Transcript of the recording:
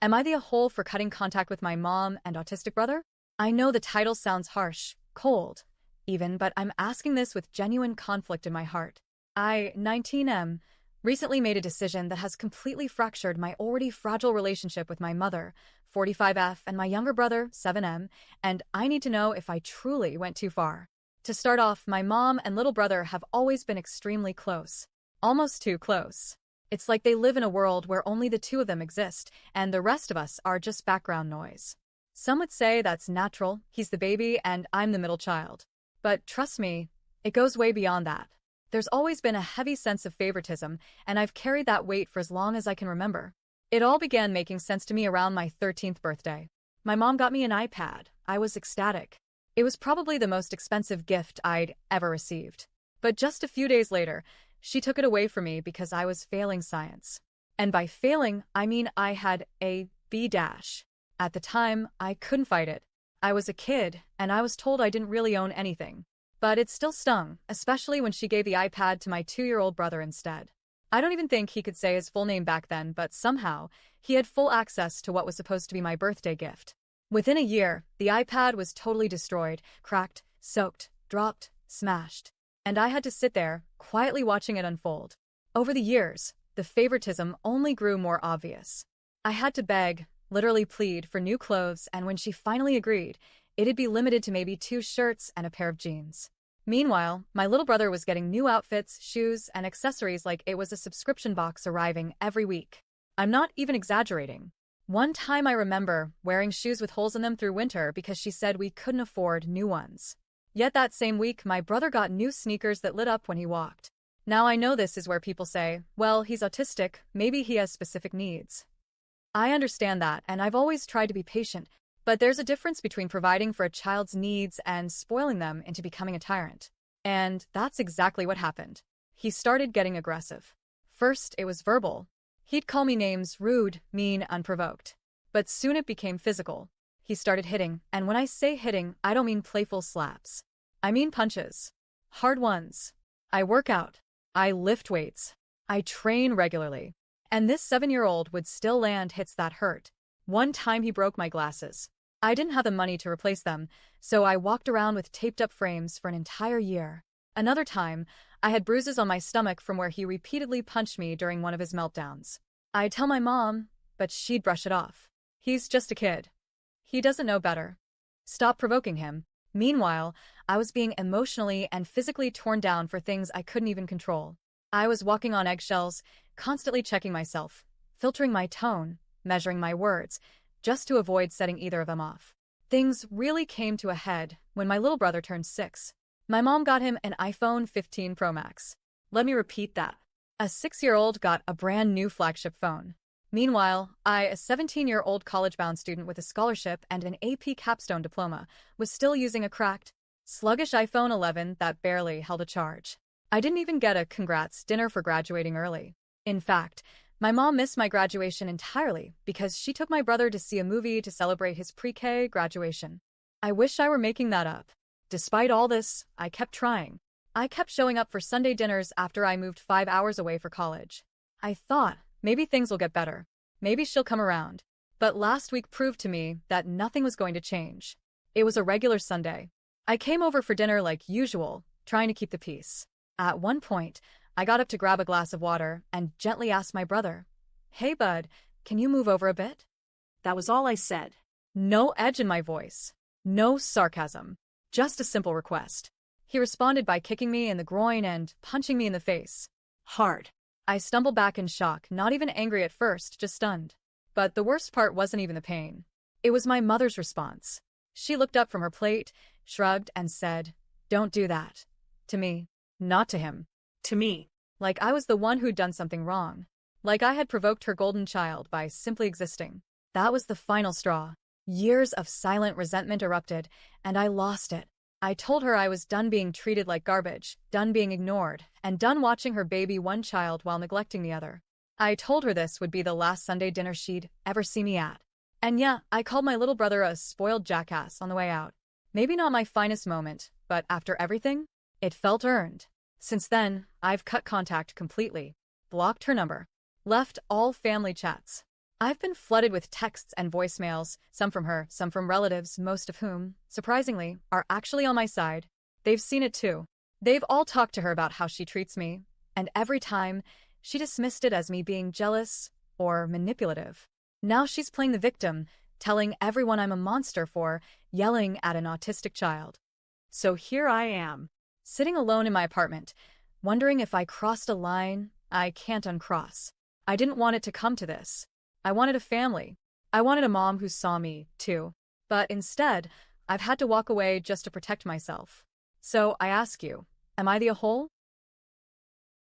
Am I the a-hole for cutting contact with my mom and autistic brother? I know the title sounds harsh, cold, even, but I'm asking this with genuine conflict in my heart. I, 19M, recently made a decision that has completely fractured my already fragile relationship with my mother, 45F, and my younger brother, 7M, and I need to know if I truly went too far. To start off, my mom and little brother have always been extremely close. Almost too close. It's like they live in a world where only the two of them exist, and the rest of us are just background noise. Some would say that's natural, he's the baby and I'm the middle child. But trust me, it goes way beyond that. There's always been a heavy sense of favoritism, and I've carried that weight for as long as I can remember. It all began making sense to me around my 13th birthday. My mom got me an iPad. I was ecstatic. It was probably the most expensive gift I'd ever received. But just a few days later, she took it away from me because I was failing science. And by failing, I mean I had a B-. At the time, I couldn't fight it. I was a kid, and I was told I didn't really own anything. But it still stung, especially when she gave the iPad to my 2-year-old brother instead. I don't even think he could say his full name back then, but somehow, he had full access to what was supposed to be my birthday gift. Within a year, the iPad was totally destroyed, cracked, soaked, dropped, smashed. And I had to sit there, quietly watching it unfold. Over the years, the favoritism only grew more obvious. I had to beg, literally plead, for new clothes, and when she finally agreed, it'd be limited to maybe 2 shirts and a pair of jeans. Meanwhile, my little brother was getting new outfits, shoes, and accessories like it was a subscription box arriving every week. I'm not even exaggerating. One time I remember wearing shoes with holes in them through winter because she said we couldn't afford new ones. Yet that same week, my brother got new sneakers that lit up when he walked. Now I know this is where people say, well, he's autistic, maybe he has specific needs. I understand that, and I've always tried to be patient, but there's a difference between providing for a child's needs and spoiling them into becoming a tyrant. And that's exactly what happened. He started getting aggressive. First, it was verbal. He'd call me names, rude, mean, unprovoked. But soon it became physical. He started hitting, and when I say hitting, I don't mean playful slaps. I mean punches. Hard ones. I work out. I lift weights. I train regularly. And this 7-year-old would still land hits that hurt. One time he broke my glasses. I didn't have the money to replace them, so I walked around with taped-up frames for an entire year. Another time, I had bruises on my stomach from where he repeatedly punched me during one of his meltdowns. I'd tell my mom, but she'd brush it off. He's just a kid. He doesn't know better. Stop provoking him. Meanwhile, I was being emotionally and physically torn down for things I couldn't even control. I was walking on eggshells, constantly checking myself, filtering my tone, measuring my words, just to avoid setting either of them off. Things really came to a head when my little brother turned 6. My mom got him an iPhone 15 Pro Max. Let me repeat that. A 6-year-old got a brand new flagship phone. Meanwhile, I, a 17-year-old college-bound student with a scholarship and an AP capstone diploma, was still using a cracked, sluggish iPhone 11 that barely held a charge. I didn't even get a congrats dinner for graduating early. In fact, my mom missed my graduation entirely because she took my brother to see a movie to celebrate his pre-K graduation. I wish I were making that up. Despite all this, I kept trying. I kept showing up for Sunday dinners after I moved 5 hours away for college. I thought, maybe things will get better. Maybe she'll come around. But last week proved to me that nothing was going to change. It was a regular Sunday. I came over for dinner like usual, trying to keep the peace. At one point, I got up to grab a glass of water and gently asked my brother, "Hey bud, can you move over a bit?" That was all I said. No edge in my voice. No sarcasm. Just a simple request. He responded by kicking me in the groin and punching me in the face. Hard. I stumbled back in shock, not even angry at first, just stunned. But the worst part wasn't even the pain. It was my mother's response. She looked up from her plate, shrugged, and said, "Don't do that." To me. Not to him. To me. Like I was the one who'd done something wrong. Like I had provoked her golden child by simply existing. That was the final straw. Years of silent resentment erupted, and I lost it. I told her I was done being treated like garbage, done being ignored, and done watching her baby one child while neglecting the other. I told her this would be the last Sunday dinner she'd ever see me at. And yeah, I called my little brother a spoiled jackass on the way out. Maybe not my finest moment, but after everything, it felt earned. Since then, I've cut contact completely, blocked her number, left all family chats. I've been flooded with texts and voicemails, some from her, some from relatives, most of whom, surprisingly, are actually on my side. They've seen it too. They've all talked to her about how she treats me, and every time, she dismissed it as me being jealous or manipulative. Now she's playing the victim, telling everyone I'm a monster for yelling at an autistic child. So here I am. Sitting alone in my apartment, wondering if I crossed a line I can't uncross. I didn't want it to come to this. I wanted a family. I wanted a mom who saw me, too. But instead, I've had to walk away just to protect myself. So I ask you, am I the a hole?